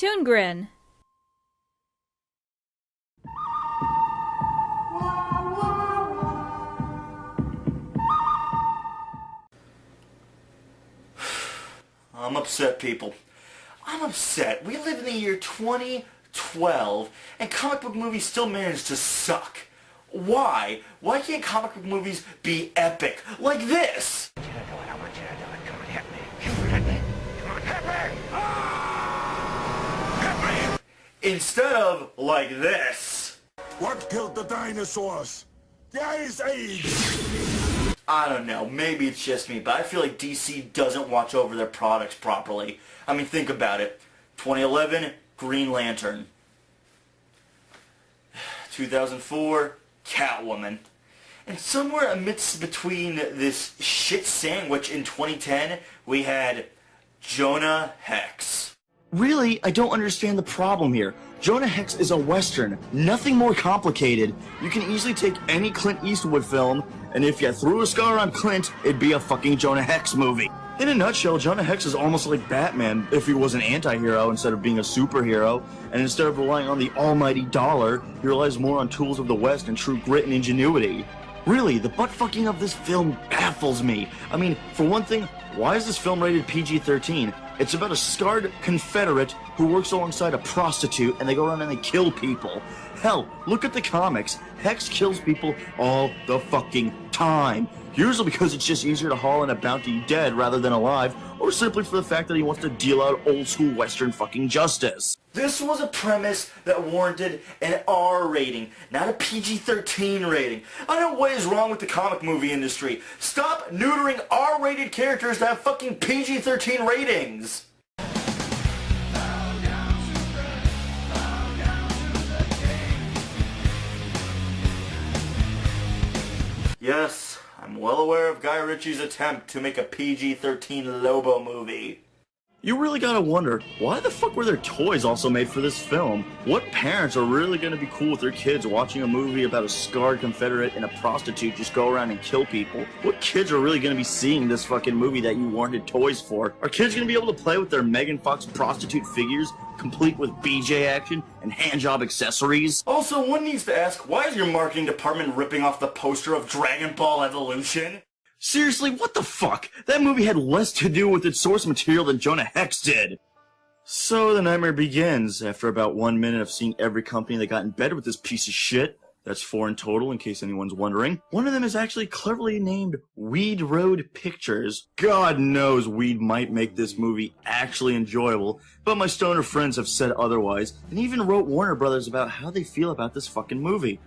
ToonGrin. I'm upset, people. I'm upset. We live in the year 2012, and comic book movies still manage to suck. Why? Why can't comic book movies be epic? Like this! Instead of like this. What killed the dinosaurs? The Ice Age! I don't know, maybe it's just me, but I feel like DC doesn't watch over their products properly. I mean, think about it. 2011, Green Lantern. 2004, Catwoman. And somewhere amidst between this shit sandwich in 2010, we had Jonah Hex. Really, I don't understand the problem here. Jonah Hex is a Western, nothing more complicated. You can easily take any Clint Eastwood film, and if you threw a scar on Clint, it'd be a fucking Jonah Hex movie. In a nutshell, Jonah Hex is almost like Batman if he was an anti-hero instead of being a superhero, and instead of relying on the almighty dollar, he relies more on tools of the West and true grit and ingenuity. Really, the butt-fucking of this film baffles me. I mean, for one thing, why is this film rated PG-13? It's about a scarred Confederate who works alongside a prostitute, and they go around and they kill people. Hell, look at the comics. Hex kills people all the fucking time. Usually because it's just easier to haul in a bounty dead rather than alive, or simply for the fact that he wants to deal out old school Western fucking justice. This was a premise that warranted an R rating, not a PG-13 rating. I don't know what is wrong with the comic movie industry. Stop neutering R-rated characters to have fucking PG-13 ratings. Yes, I'm well aware of Guy Ritchie's attempt to make a PG-13 Lobo movie. You really gotta wonder, why the fuck were there toys also made for this film? What parents are really gonna be cool with their kids watching a movie about a scarred Confederate and a prostitute just go around and kill people? What kids are really gonna be seeing this fucking movie that you warranted toys for? Are kids gonna be able to play with their Megan Fox prostitute figures, complete with BJ action and handjob accessories? Also, one needs to ask, why is your marketing department ripping off the poster of Dragon Ball Evolution? Seriously, what the fuck? That movie had less to do with its source material than Jonah Hex did. So the nightmare begins after about 1 minute of seeing every company that got in bed with this piece of shit. That's 4 in total, in case anyone's wondering. One of them is actually cleverly named Weed Road Pictures. God knows weed might make this movie actually enjoyable, but my stoner friends have said otherwise, and even wrote Warner Brothers about how they feel about this fucking movie.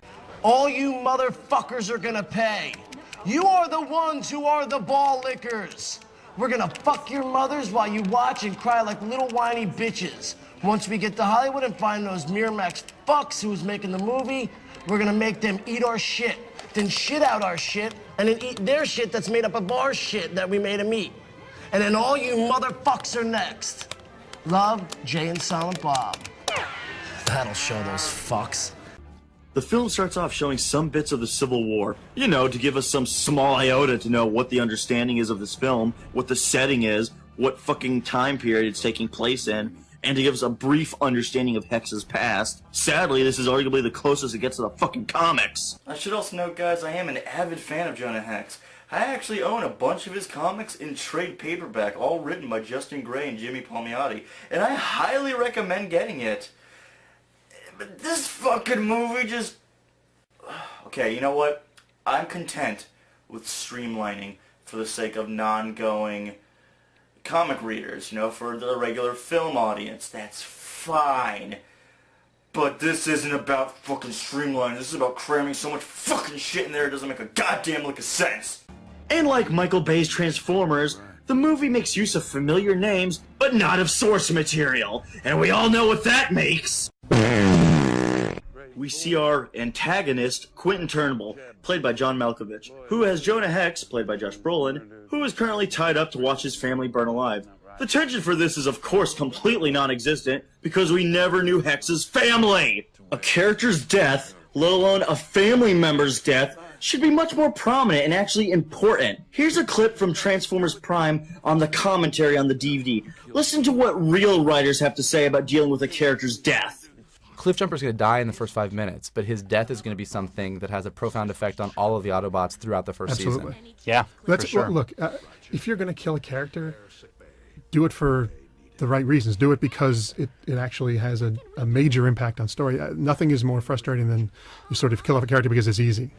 All you motherfuckers are gonna pay. You are the ones who are the ball lickers. We're gonna fuck your mothers while you watch and cry like little whiny bitches. Once we get to Hollywood and find those Miramax fucks who's making the movie, we're gonna make them eat our shit, then shit out our shit, and then eat their shit that's made up of our shit that we made them eat. And then all you motherfucks are next. Love, Jay and Silent Bob. That'll show those fucks. The film starts off showing some bits of the Civil War, you know, to give us some small iota to know what the understanding is of this film, what the setting is, what fucking time period it's taking place in, and to give us a brief understanding of Hex's past. Sadly, this is arguably the closest it gets to the fucking comics. I should also note, guys, I am an avid fan of Jonah Hex. I actually own a bunch of his comics in trade paperback, all written by Justin Gray and Jimmy Palmiotti, and I highly recommend getting it. But this fucking movie just... Okay, you know what? I'm content with streamlining for the sake of non-going comic readers, you know, for the regular film audience. That's fine. But this isn't about fucking streamlining. This is about cramming so much fucking shit in there it doesn't make a goddamn lick of sense. And like Michael Bay's Transformers, the movie makes use of familiar names, but not of source material. And we all know what that makes. We see our antagonist, Quentin Turnbull, played by John Malkovich, who has Jonah Hex, played by Josh Brolin, who is currently tied up to watch his family burn alive. The tension for this is of course completely non-existent, because we never knew Hex's family! A character's death, let alone a family member's death, should be much more prominent and actually important. Here's a clip from Transformers Prime on the commentary on the DVD. Listen to what real writers have to say about dealing with a character's death. Cliffjumper's going to die in the first 5 minutes, but his death is going to be something that has a profound effect on all of the Autobots throughout the first season. Yeah, That's, for sure. Look, if you're going to kill a character, do it for the right reasons. Do it because it actually has a major impact on story. Nothing is more frustrating than you sort of kill off a character because it's easy.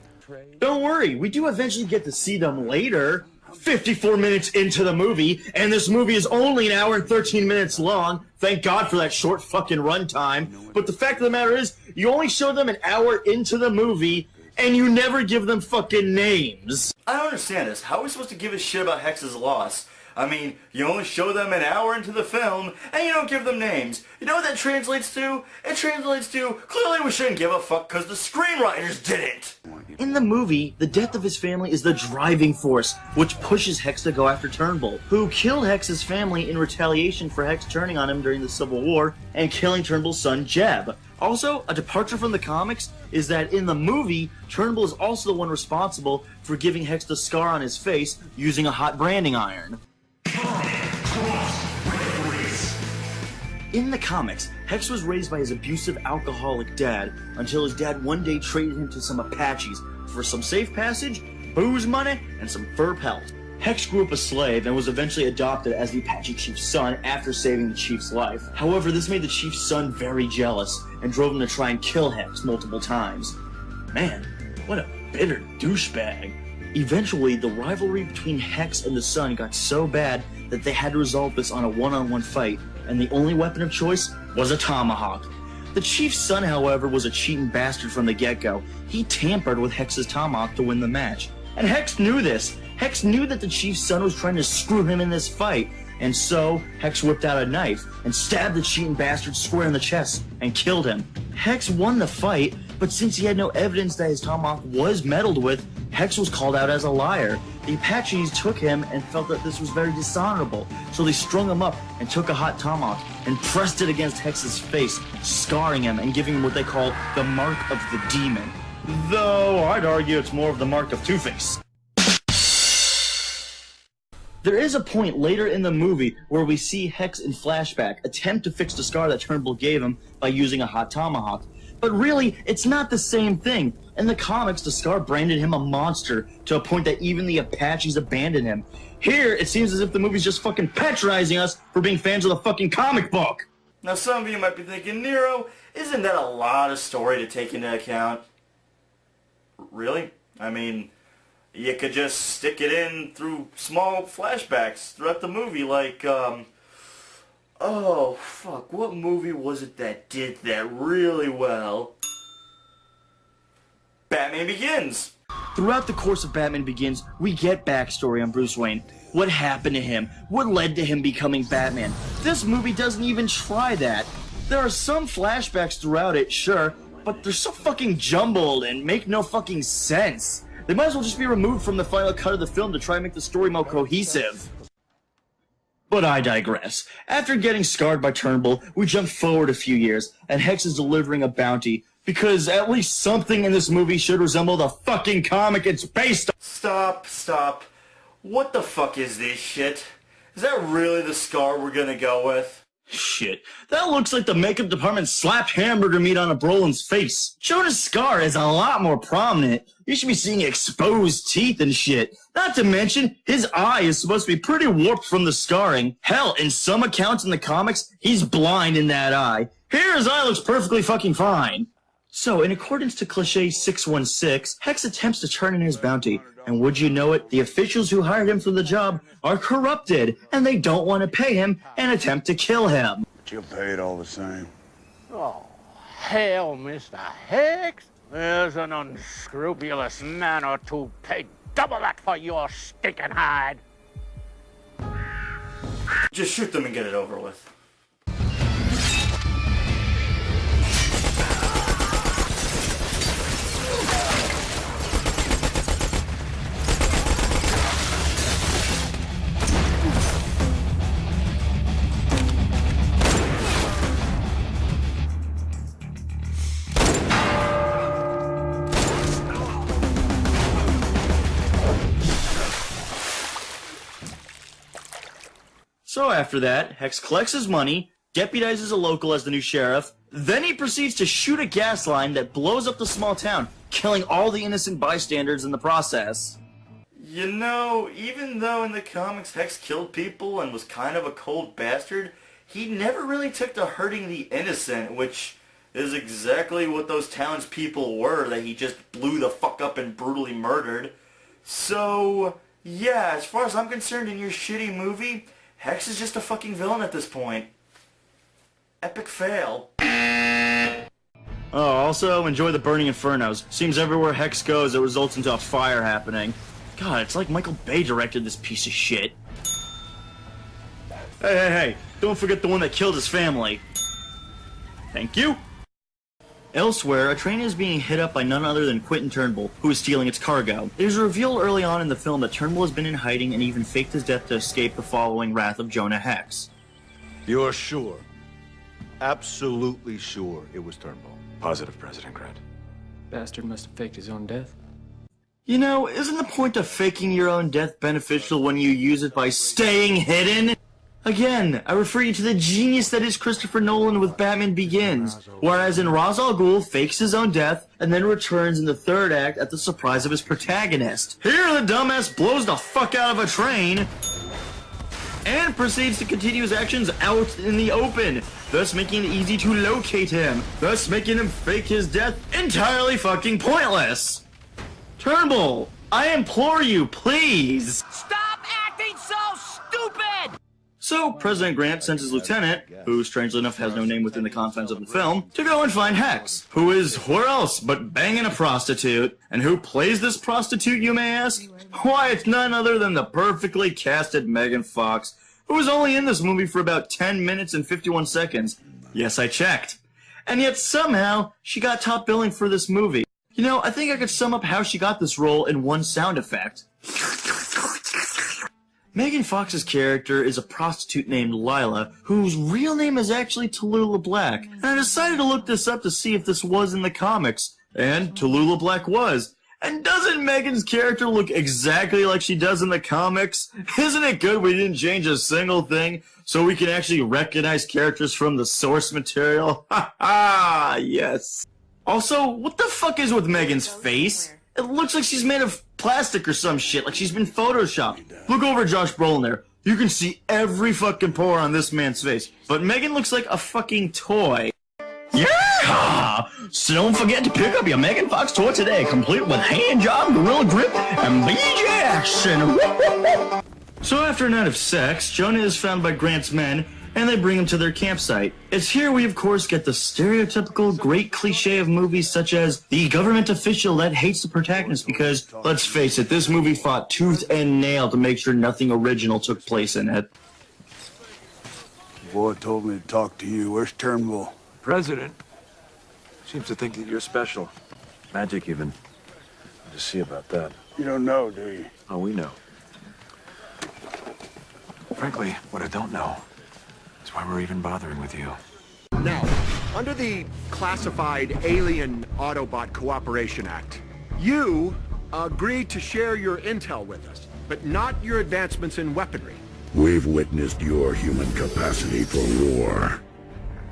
Don't worry, we do eventually get to see them later. 54 minutes into the movie, and this movie is only an hour and 13 minutes long. Thank God for that short fucking runtime. But the fact of the matter is, you only show them an hour into the movie, and you never give them fucking names. I don't understand this. How are we supposed to give a shit about Hex's loss? I mean, you only show them an hour into the film, and you don't give them names. You know what that translates to? It translates to, clearly we shouldn't give a fuck because the screenwriters didn't. In the movie, the death of his family is the driving force, which pushes Hex to go after Turnbull, who killed Hex's family in retaliation for Hex turning on him during the Civil War and killing Turnbull's son, Jeb. Also, a departure from the comics is that in the movie, Turnbull is also the one responsible for giving Hex the scar on his face using a hot branding iron. In the comics, Hex was raised by his abusive alcoholic dad until his dad one day traded him to some Apaches for some safe passage, booze money, and some fur pelt. Hex grew up a slave and was eventually adopted as the Apache chief's son after saving the chief's life. However, this made the chief's son very jealous and drove him to try and kill Hex multiple times. Man, what a bitter douchebag. Eventually, the rivalry between Hex and the son got so bad that they had to resolve this on a one-on-one fight, and the only weapon of choice was a tomahawk. The chief's son, however, was a cheating bastard from the get-go. He tampered with Hex's tomahawk to win the match. And Hex knew this. Hex knew that the chief's son was trying to screw him in this fight, and so Hex whipped out a knife and stabbed the cheating bastard square in the chest and killed him. Hex won the fight, but since he had no evidence that his tomahawk was meddled with, Hex was called out as a liar. The Apaches took him and felt that this was very dishonorable, so they strung him up and took a hot tomahawk and pressed it against Hex's face, scarring him and giving him what they call the mark of the demon. Though I'd argue it's more of the mark of Two-Face. There is a point later in the movie where we see Hex in flashback attempt to fix the scar that Turnbull gave him by using a hot tomahawk. But really, it's not the same thing. In the comics, the scar branded him a monster to a point that even the Apaches abandoned him. Here, it seems as if the movie's just fucking patronizing us for being fans of the fucking comic book. Now some of you might be thinking, Nero, isn't that a lot of story to take into account? Really? I mean, you could just stick it in through small flashbacks throughout the movie, like, oh, fuck, what movie was it that did that really well? Batman Begins! Throughout the course of Batman Begins, we get backstory on Bruce Wayne. What happened to him? What led to him becoming Batman? This movie doesn't even try that. There are some flashbacks throughout it, sure, but they're so fucking jumbled and make no fucking sense. They might as well just be removed from the final cut of the film to try and make the story more cohesive. But I digress. After getting scarred by Turnbull, we jump forward a few years, and Hex is delivering a bounty, because at least something in this movie should resemble the fucking comic it's based on. Stop. What the fuck is this shit? Is that really the scar we're gonna go with? Shit, that looks like the makeup department slapped hamburger meat on a Brolin's face. Jonah's scar is a lot more prominent. You should be seeing exposed teeth and shit. Not to mention, his eye is supposed to be pretty warped from the scarring. Hell, in some accounts in the comics, he's blind in that eye. Here, his eye looks perfectly fucking fine. So, in accordance to Cliché 616, Hex attempts to turn in his bounty, and would you know it, the officials who hired him for the job are corrupted, and they don't want to pay him and attempt to kill him. But you're paid all the same. Oh, hell, Mr. Hex. There's an unscrupulous man or two paid double that for your stinking hide. Just shoot them and get it over with. So after that, Hex collects his money, deputizes a local as the new sheriff, then he proceeds to shoot a gas line that blows up the small town, killing all the innocent bystanders in the process. You know, even though in the comics Hex killed people and was kind of a cold bastard, he never really took to hurting the innocent, which is exactly what those townspeople were that he just blew the fuck up and brutally murdered. So, yeah, as far as I'm concerned in your shitty movie, Hex is just a fucking villain at this point. Epic fail. Oh, also, enjoy the burning infernos. Seems everywhere Hex goes, it results into a fire happening. God, it's like Michael Bay directed this piece of shit. Hey, don't forget the one that killed his family. Thank you. Elsewhere, a train is being hit up by none other than Quentin Turnbull, who is stealing its cargo. It is revealed early on in the film that Turnbull has been in hiding and even faked his death to escape the following wrath of Jonah Hex. You're sure? Absolutely sure it was Turnbull? Positive, President Grant. Bastard must have faked his own death. You know, isn't the point of faking your own death beneficial when you use it by staying hidden? Again, I refer you to the genius that is Christopher Nolan with Batman Begins, whereas in Ra's al Ghul fakes his own death and then returns in the third act at the surprise of his protagonist. Here the dumbass blows the fuck out of a train and proceeds to continue his actions out in the open, thus making it easy to locate him, thus making him fake his death entirely fucking pointless. Turnbull, I implore you, please. Stop acting so stupid! So, President Grant sends his lieutenant, who strangely enough has no name within the confines of the film, to go and find Hex, who is where else but banging a prostitute. And who plays this prostitute, you may ask? Why, it's none other than the perfectly casted Megan Fox, who was only in this movie for about 10 minutes and 51 seconds. Yes, I checked. And yet somehow, she got top billing for this movie. You know, I think I could sum up how she got this role in one sound effect. Megan Fox's character is a prostitute named Lila, whose real name is actually Tallulah Black, and I decided to look this up to see if this was in the comics, and Tallulah Black was. And doesn't Megan's character look exactly like she does in the comics? Isn't it good we didn't change a single thing, so we can actually recognize characters from the source material? Ha ha, yes. Also, what the fuck is with Megan's face? It looks like she's made of plastic or some shit, like she's been photoshopped. Look over at Josh Brolin there. You can see every fucking pore on this man's face. But Megan looks like a fucking toy. Yeah! So don't forget to pick up your Megan Fox toy today, complete with hand job, gorilla grip, and BJ action. So after a night of sex, Jonah is found by Grant's men, and they bring him to their campsite. It's here we of course get the stereotypical great cliche of movies such as the government official that hates the protagonist because, let's face it, this movie fought tooth and nail to make sure nothing original took place in it. The boy told me to talk to you. Where's Turnbull? President seems to think that you're special. Magic, even. We'll just see about that. You don't know, do you? Oh, we know. Frankly, what I don't know is why we're even bothering with you. Now, under the Classified Alien Autobot Cooperation Act, you agreed to share your intel with us, but not your advancements in weaponry. We've witnessed your human capacity for war.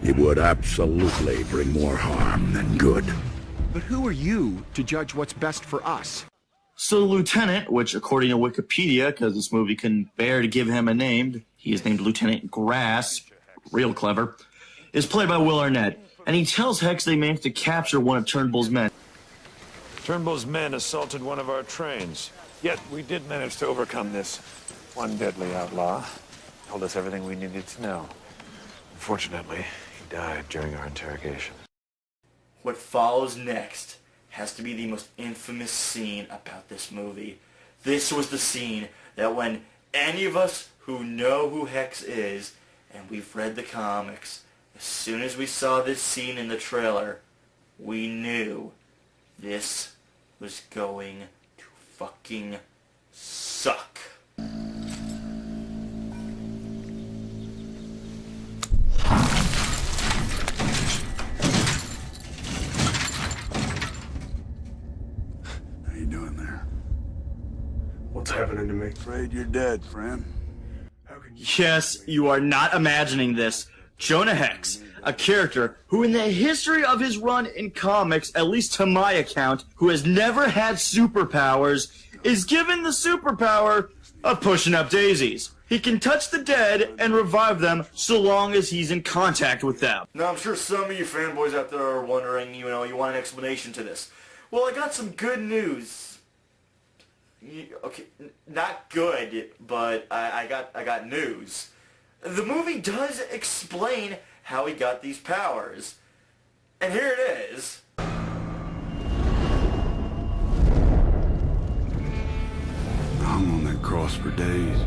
It would absolutely bring more harm than good. But who are you to judge what's best for us? So the Lieutenant, which according to Wikipedia, because this movie couldn't bear to give him a name, he is named Lieutenant Grass, real clever, is played by Will Arnett, and he tells Hex they managed to capture one of Turnbull's men. Turnbull's men assaulted one of our trains. Yet we did manage to overcome this. One deadly outlaw told us everything we needed to know. Unfortunately, he died during our interrogation. What follows next has to be the most infamous scene about this movie. This was the scene that when any of us who know who Hex is, and we've read the comics, as soon as we saw this scene in the trailer, we knew this was going to fucking suck. What's happening to me? Afraid you're dead, friend. How can Yes, you are not imagining this. Jonah Hex, a character who in the history of his run in comics, at least to my account, who has never had superpowers, is given the superpower of pushing up daisies. He can touch the dead and revive them so long as he's in contact with them. Now, I'm sure some of you fanboys out there are wondering, you want an explanation to this. Well, I got some good news. Okay, not good, but I got news. The movie does explain how he got these powers. And here it is. Hung on that cross for days.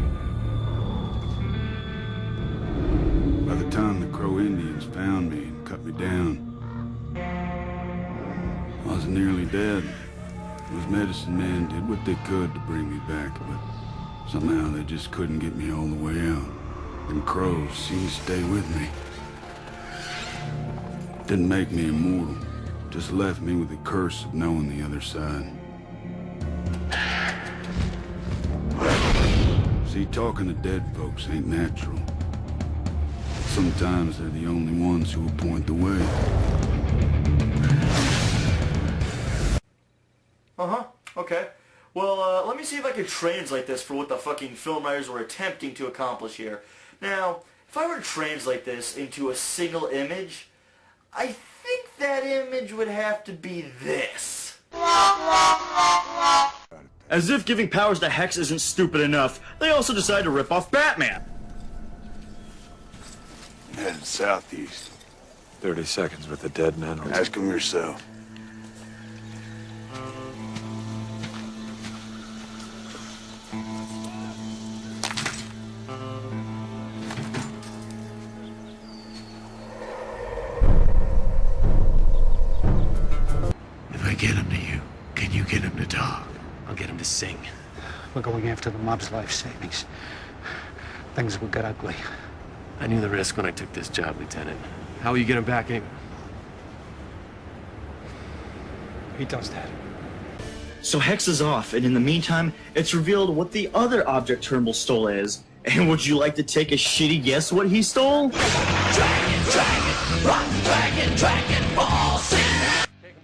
By the time the Crow Indians found me and cut me down, I was nearly dead. Those medicine men did what they could to bring me back, but somehow they just couldn't get me all the way out. Them crows seemed to stay with me. Didn't make me immortal, just left me with the curse of knowing the other side. See, talking to dead folks ain't natural. Sometimes they're the only ones who will point the way. Uh-huh, okay. Well, let me see if I can translate this for what the fucking film writers were attempting to accomplish here. Now, if I were to translate this into a single image, I think that image would have to be this. As if giving powers to Hex isn't stupid enough, they also decide to rip off Batman. Headed southeast. 30 seconds with the dead man. Ask him yourself. If I get him to you, can you get him to talk? I'll get him to sing. We're going after the mob's life savings. Things will get ugly. I knew the risk when I took this job, Lieutenant. How will you get him back in? He does that. So Hex is off, and in the meantime, it's revealed what the other object Turnbull stole is. And would you like to take a shitty guess what he stole? Dragon Balls!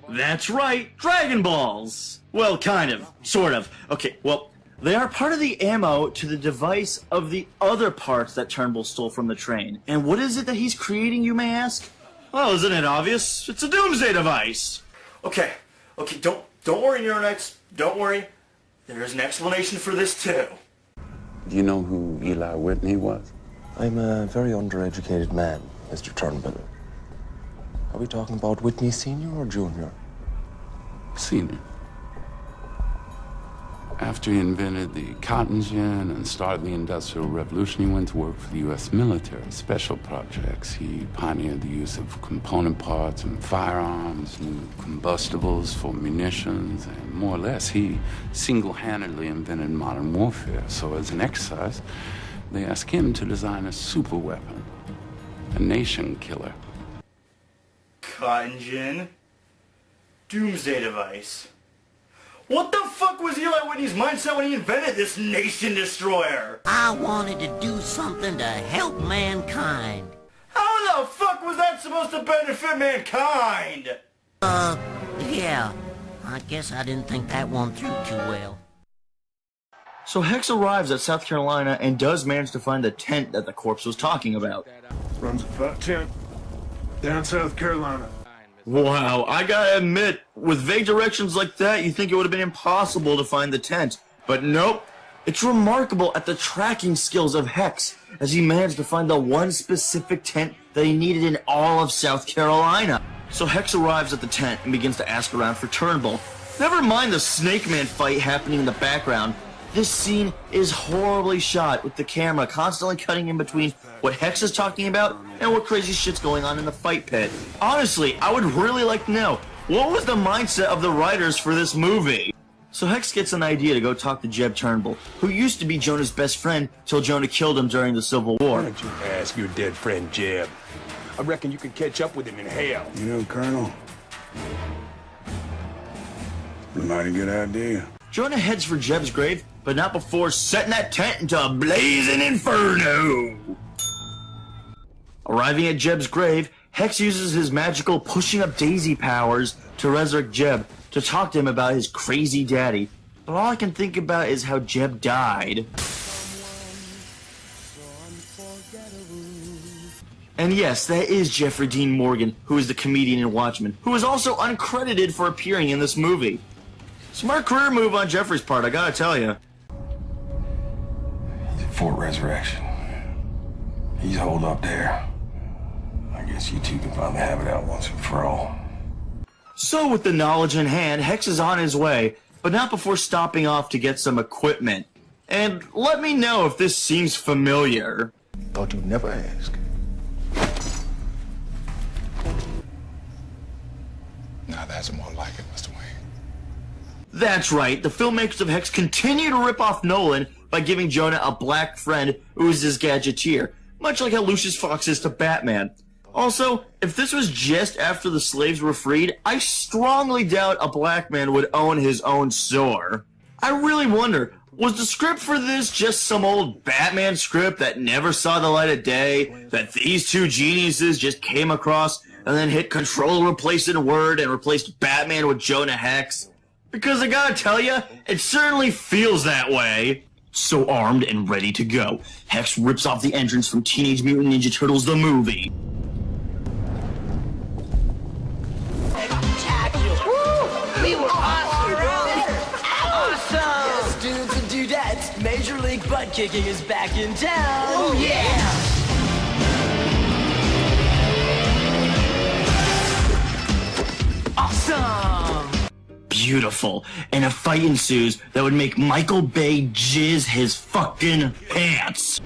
That's right, Dragon Balls! Well, kind of, sort of. Okay, well, they are part of the ammo to the device of the other parts that Turnbull stole from the train. And what is it that he's creating, you may ask? Well, isn't it obvious? It's a doomsday device! Okay, don't worry, Neuronex. Don't worry. There's an explanation for this, too. Do you know who Eli Whitney was? I'm a very undereducated man, Mr. Turnbull. Are we talking about Whitney Sr. or Jr.? Senior. After he invented the cotton gin and started the Industrial Revolution, he went to work for the U.S. military, special projects. He pioneered the use of component parts and firearms, new combustibles for munitions, and more or less, he single-handedly invented modern warfare. So as an exercise, they asked him to design a super weapon, a nation killer. Cotton gin? Doomsday device. What the fuck was Eli Whitney's mindset when he invented this nation destroyer? I wanted to do something to help mankind. How the fuck was that supposed to benefit mankind? Yeah. I guess I didn't think that one through too well. So Hex arrives at South Carolina and does manage to find the tent that the corpse was talking about. Runs a fat tent. Down South Carolina. Wow, I gotta admit, with vague directions like that, you think it would have been impossible to find the tent. But nope, it's remarkable at the tracking skills of Hex, as he managed to find the one specific tent that he needed in all of South Carolina. So Hex arrives at the tent and begins to ask around for Turnbull. Never mind the Snake Man fight happening in the background. This scene is horribly shot, with the camera constantly cutting in between what Hex is talking about and what crazy shit's going on in the fight pit. Honestly, I would really like to know, what was the mindset of the writers for this movie? So Hex gets an idea to go talk to Jeb Turnbull, who used to be Jonah's best friend till Jonah killed him during the Civil War. Why don't you ask your dead friend Jeb? I reckon you could catch up with him in hell. You know, Colonel, a mighty good idea. Jonah heads for Jeb's grave, but not before setting that tent into a blazing inferno. Arriving at Jeb's grave, Hex uses his magical pushing up daisy powers to resurrect Jeb to talk to him about his crazy daddy. But all I can think about is how Jeb died. And yes, that is Jeffrey Dean Morgan, who is the comedian in Watchmen, who is also uncredited for appearing in this movie. Smart career move on Jeffrey's part, I gotta tell you. Fort Resurrection. He's holed up there. I guess you two can finally have it out once and for all. So with the knowledge in hand, Hex is on his way, but not before stopping off to get some equipment. And let me know if this seems familiar. Thought you'd never ask. Now that's more like it, Mr. Wayne. That's right, the filmmakers of Hex continue to rip off Nolan by giving Jonah a black friend who is his gadgeteer, much like how Lucius Fox is to Batman. Also, if this was just after the slaves were freed, I strongly doubt a black man would own his own store. I really wonder, was the script for this just some old Batman script that never saw the light of day, that these two geniuses just came across and then hit Control Replace in Word and replaced Batman with Jonah Hex? Because I gotta tell ya, it certainly feels that way. So armed and ready to go, Hex rips off the entrance from Teenage Mutant Ninja Turtles the movie. We were awesome! Awesome! Yes, dudes and dudettes, Major League Butt Kicking is back in town! Oh yeah! Awesome! Beautiful, and a fight ensues that would make Michael Bay jizz his fucking pants.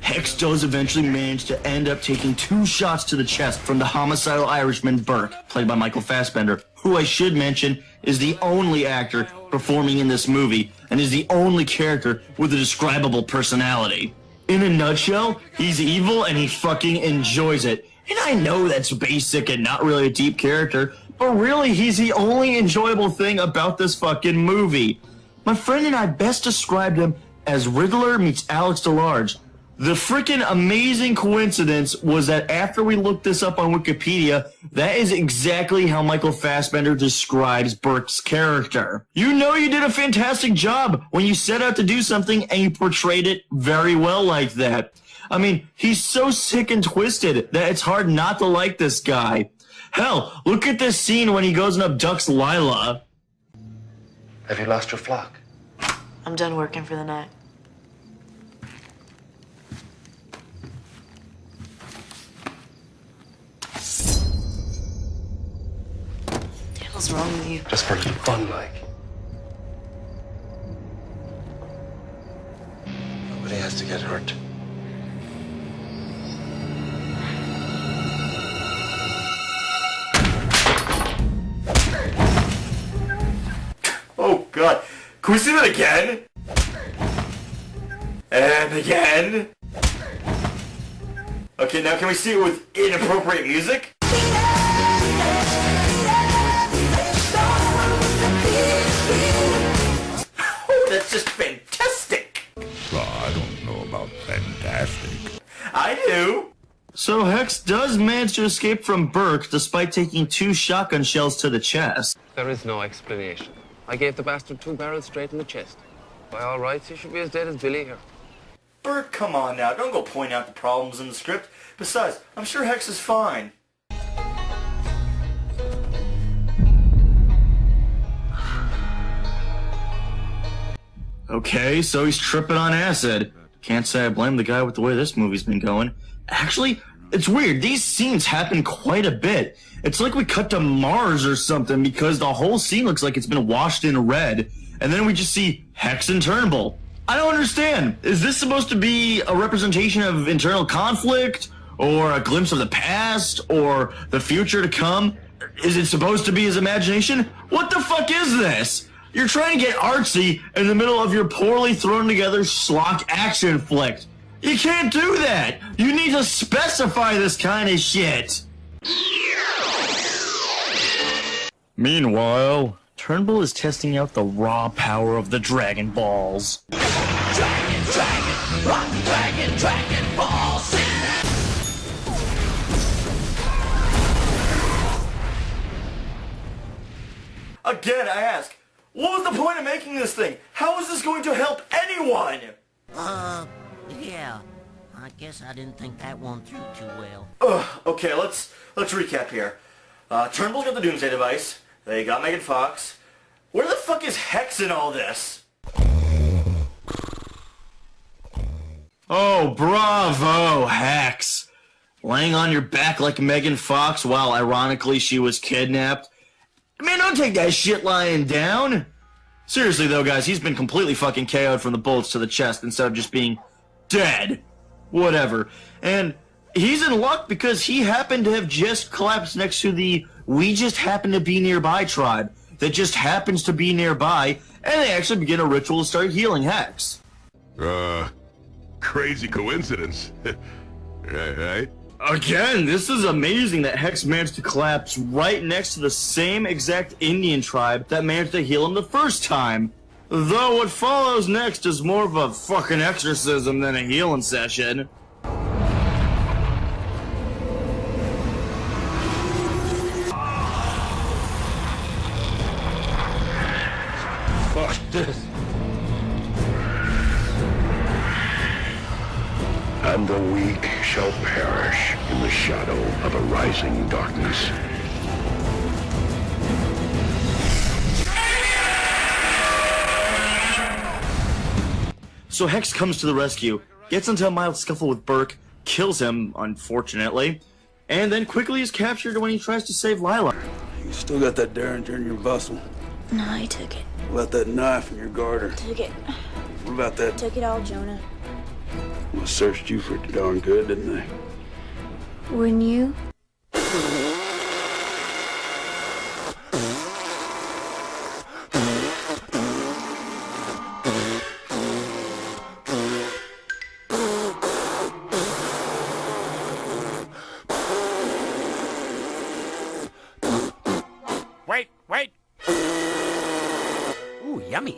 Hex does eventually manage to end up taking 2 shots to the chest from the homicidal Irishman Burke, played by Michael Fassbender, who I should mention is the only actor performing in this movie and is the only character with a describable personality. In a nutshell, he's evil and he fucking enjoys it. And I know that's basic and not really a deep character, but really he's the only enjoyable thing about this fucking movie. My friend and I best described him as Riddler meets Alex DeLarge. The freaking amazing coincidence was that after we looked this up on Wikipedia, that is exactly how Michael Fassbender describes Burke's character. You know you did a fantastic job when you set out to do something and you portrayed it very well like that. I mean, he's so sick and twisted that it's hard not to like this guy. Hell, look at this scene when he goes and abducts Lila. Have you lost your flock? I'm done working for the night. What's wrong with you? Just for a little fun, like. Nobody has to get hurt. Oh, God. Can we see that again? And again? Okay, now can we see it with inappropriate music? Oh, that's just fantastic! I don't know about fantastic. I do! So Hex does manage to escape from Burke despite taking 2 shotgun shells to the chest. There is no explanation. I gave the bastard 2 barrels straight in the chest. By all rights, he should be as dead as Billy here. Burke, come on now. Don't go point out the problems in the script. Besides, I'm sure Hex is fine. Okay, so he's tripping on acid. Can't say I blame the guy with the way this movie's been going. Actually, It's weird. These scenes happen quite a bit. It's like we cut to Mars or something because the whole scene looks like it's been washed in red. And then we just see Hex and Turnbull. I don't understand. Is this supposed to be a representation of internal conflict? Or a glimpse of the past? Or the future to come? Is it supposed to be his imagination? What the fuck is this? You're trying to get artsy in the middle of your poorly thrown together schlock action flick. You can't do that. You need to specify this kind of shit. Meanwhile, Turnbull is testing out the raw power of the Dragon Balls. Dragon Balls. Again, I ask, what was the point of making this thing? How is this going to help anyone? Yeah. I guess I didn't think that one through too well. Okay, let's recap here. Turnbull's got the Doomsday device. They got Megan Fox. Where the fuck is Hex in all this? Oh, bravo, Hex. Laying on your back like Megan Fox while ironically she was kidnapped. Man, don't take that shit lying down. Seriously though, guys, he's been completely fucking KO'd from the bullets to the chest instead of just being dead. Whatever. And he's in luck because he happened to have just collapsed next to the "we just happen to be nearby" tribe that just happens to be nearby, and they actually begin a ritual to start healing Hex. Crazy coincidence. Right? Again, this is amazing that Hex managed to collapse right next to the same exact Indian tribe that managed to heal him the first time. Though what follows next is more of a fucking exorcism than a healing session. Fuck this. And the weak shall perish in the shadow of a rising darkness. So Hex comes to the rescue, gets into a mild scuffle with Burke, kills him, unfortunately, and then quickly is captured when he tries to save Lila. You still got that Derringer in your bustle? No, I took it. What about that knife in your garter? Took it. What about that? Took it all, Jonah. Well, searched you pretty darn good, didn't they? Wouldn't you? Wait! Ooh, yummy.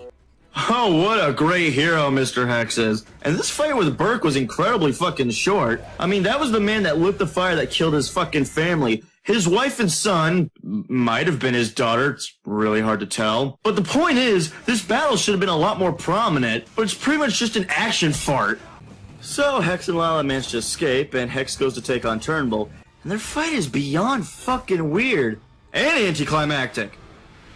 Oh, what a great hero Mr. Hex is. And this fight with Burke was incredibly fucking short. I mean, that was the man that lit the fire that killed his fucking family. His wife and son might have been his daughter. It's really hard to tell. But the point is, this battle should have been a lot more prominent, but it's pretty much just an action fart. So Hex and Lila manage to escape, and Hex goes to take on Turnbull, and their fight is beyond fucking weird and anticlimactic.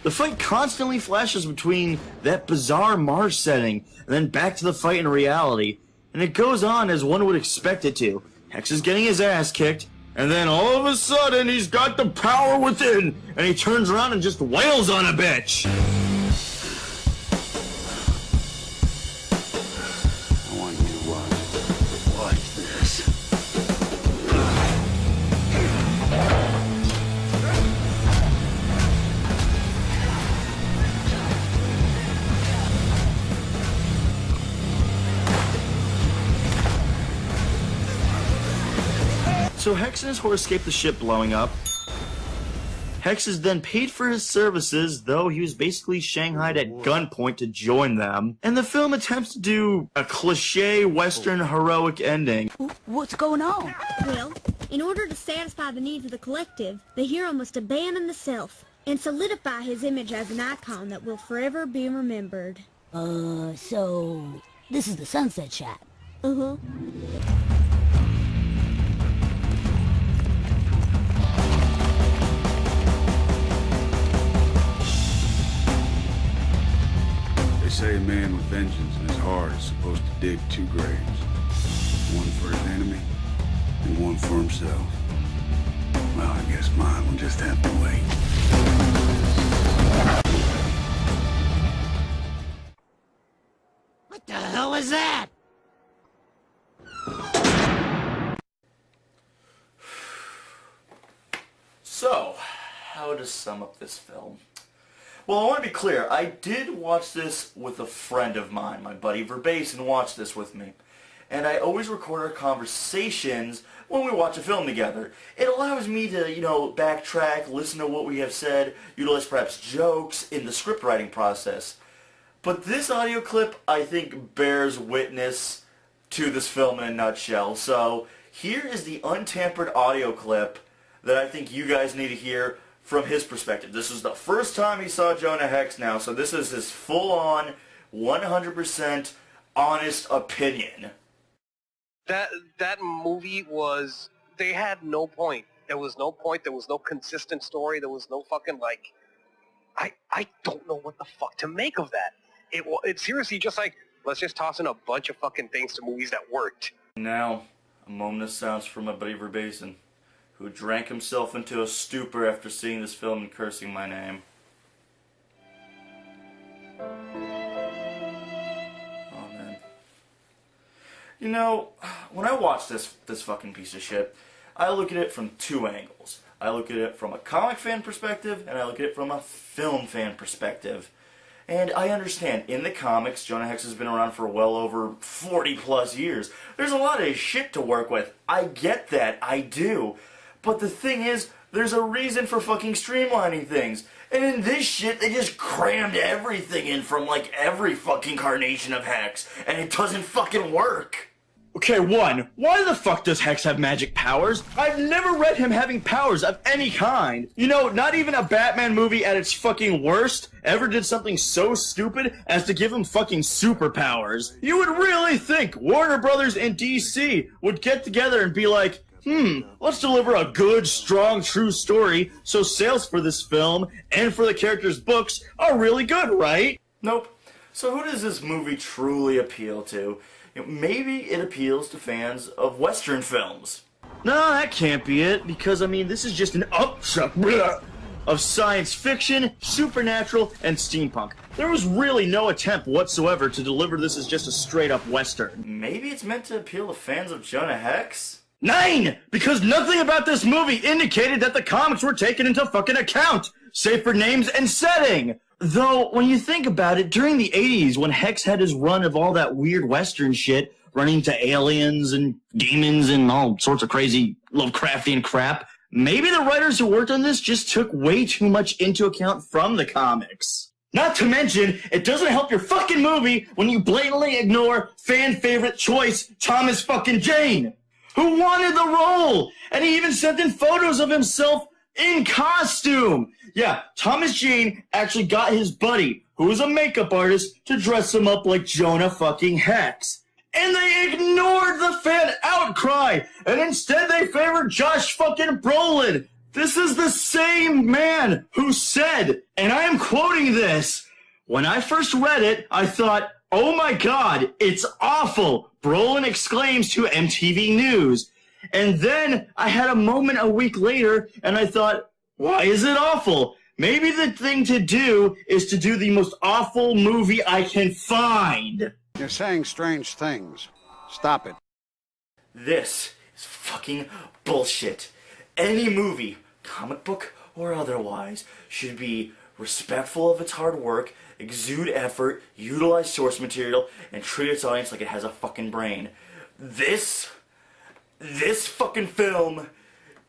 The fight constantly flashes between that bizarre Mars setting and then back to the fight in reality, and it goes on as one would expect it to. Hex is getting his ass kicked, and then all of a sudden he's got the power within, and he turns around and just wails on a bitch. I want you to watch. Watch this. So Hex and his horse escape the ship blowing up. Hex is then paid for his services, though he was basically shanghaied at gunpoint to join them. And the film attempts to do a cliché Western heroic ending. What's going on? Well, in order to satisfy the needs of the collective, the hero must abandon the self and solidify his image as an icon that will forever be remembered. So this is the sunset shot. Uh-huh. They say a man with vengeance in his heart is supposed to dig 2 graves. One for his enemy, and one for himself. Well, I guess mine will just have to wait. What the hell was that? So, how to sum up this film? Well, I want to be clear. I did watch this with a friend of mine. My buddy Verbasin watched this with me. And I always record our conversations when we watch a film together. It allows me to, backtrack, listen to what we have said, utilize perhaps jokes in the script writing process. But this audio clip, I think, bears witness to this film in a nutshell. So, here is the untampered audio clip that I think you guys need to hear from his perspective. This is the first time he saw Jonah Hex now, so this is his full-on, 100% honest opinion. That movie was... They had no point. There was no point. There was no consistent story. There was no fucking, I don't know what the fuck to make of that. It's seriously just like, let's just toss in a bunch of fucking things to movies that worked. Now, a moment of silence for my buddy Verbasin, who drank himself into a stupor after seeing this film and cursing my name. Oh, man. When I watch this fucking piece of shit, I look at it from two angles. I look at it from a comic fan perspective, and I look at it from a film fan perspective. And I understand, in the comics, Jonah Hex has been around for well over 40 plus years. There's a lot of shit to work with. I get that, I do. But the thing is, there's a reason for fucking streamlining things. And in this shit, they just crammed everything in from, every fucking carnation of Hex. And it doesn't fucking work. Okay, one, why the fuck does Hex have magic powers? I've never read him having powers of any kind. Not even a Batman movie at its fucking worst ever did something so stupid as to give him fucking superpowers. You would really think Warner Brothers and DC would get together and be like, let's deliver a good, strong, true story so sales for this film and for the characters' books are really good, right? Nope. So who does this movie truly appeal to? Maybe it appeals to fans of Western films. No, that can't be it, because, this is just an upchuck of science fiction, supernatural, and steampunk. There was really no attempt whatsoever to deliver this as just a straight-up Western. Maybe it's meant to appeal to fans of Jonah Hex? 9! Because nothing about this movie indicated that the comics were taken into fucking account, save for names and setting. Though, when you think about it, during the 80s, when Hex had his run of all that weird Western shit, running to aliens and demons and all sorts of crazy Lovecraftian crap, maybe the writers who worked on this just took way too much into account from the comics. Not to mention, it doesn't help your fucking movie when you blatantly ignore fan favorite choice Thomas fucking Jane, who wanted the role, and he even sent in photos of himself in costume. Yeah, Thomas Jane actually got his buddy, who was a makeup artist, to dress him up like Jonah fucking Hex. And they ignored the fan outcry, and instead they favored Josh fucking Brolin. This is the same man who said, and I am quoting this, "When I first read it, I thought, oh my god, it's awful," Brolin exclaims to MTV News. And then I had a moment a week later, and I thought, why is it awful? Maybe the thing to do is to do the most awful movie I can find. You're saying strange things. Stop it. This is fucking bullshit. Any movie, comic book or otherwise, should be respectful of its hard work, exude effort, utilize source material, and treat its audience like it has a fucking brain. This fucking film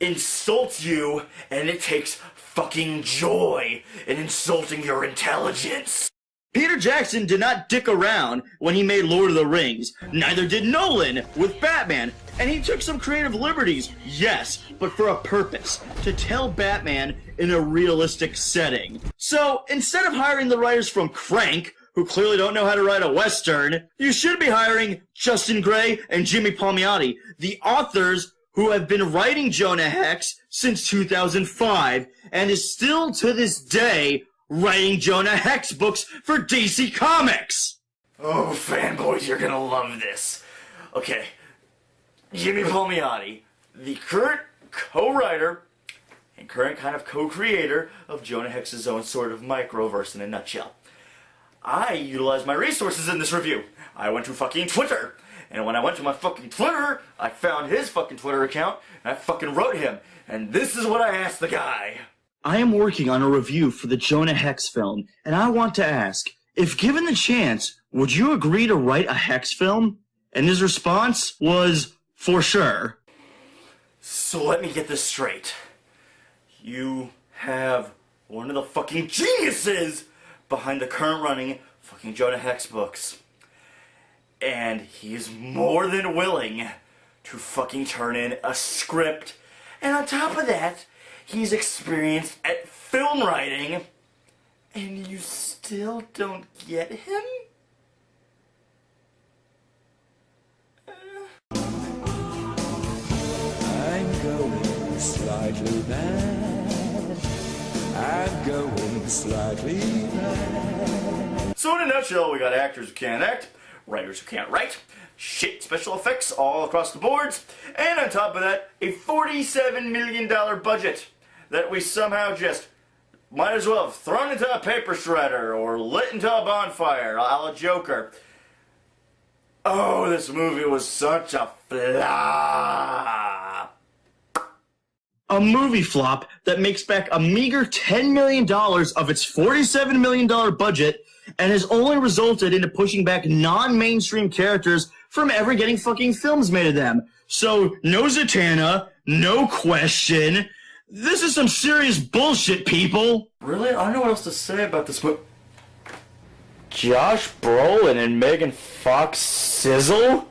insults you, and it takes fucking joy in insulting your intelligence. Peter Jackson did not dick around when he made Lord of the Rings. Neither did Nolan with Batman. And he took some creative liberties, yes, but for a purpose. To tell Batman in a realistic setting. So, instead of hiring the writers from Crank, who clearly don't know how to write a Western, you should be hiring Justin Gray and Jimmy Palmiotti, the authors who have been writing Jonah Hex since 2005, and is still to this day writing Jonah Hex books for DC Comics! Oh, fanboys, you're gonna love this. Okay, Jimmy Palmiotti, the current co-writer and current kind of co-creator of Jonah Hex's own sort of microverse in a nutshell. I utilized my resources in this review. I went to fucking Twitter. And when I went to my fucking Twitter, I found his fucking Twitter account, and I fucking wrote him. And this is what I asked the guy. I am working on a review for the Jonah Hex film, and I want to ask, if given the chance, would you agree to write a Hex film? And his response was, for sure. So let me get this straight. You have one of the fucking geniuses behind the current running fucking Jonah Hex books. And he's more than willing to fucking turn in a script. And on top of that, he's experienced at film writing. And you still don't get him? I'm going slightly mad. I'm going slightly mad. So in a nutshell, we got actors who can't act, writers who can't write, shit special effects all across the boards, and on top of that, a $47 million budget that we somehow just might as well have thrown into a paper shredder or lit into a bonfire, a la Joker. Oh, this movie was such a flop. A movie flop that makes back a meager $10 million of its $47 million budget and has only resulted into pushing back non-mainstream characters from ever getting fucking films made of them. So, no Zatanna, no question. This is some serious bullshit, people. Really? I don't know what else to say about this movie. Josh Brolin and Megan Fox sizzle?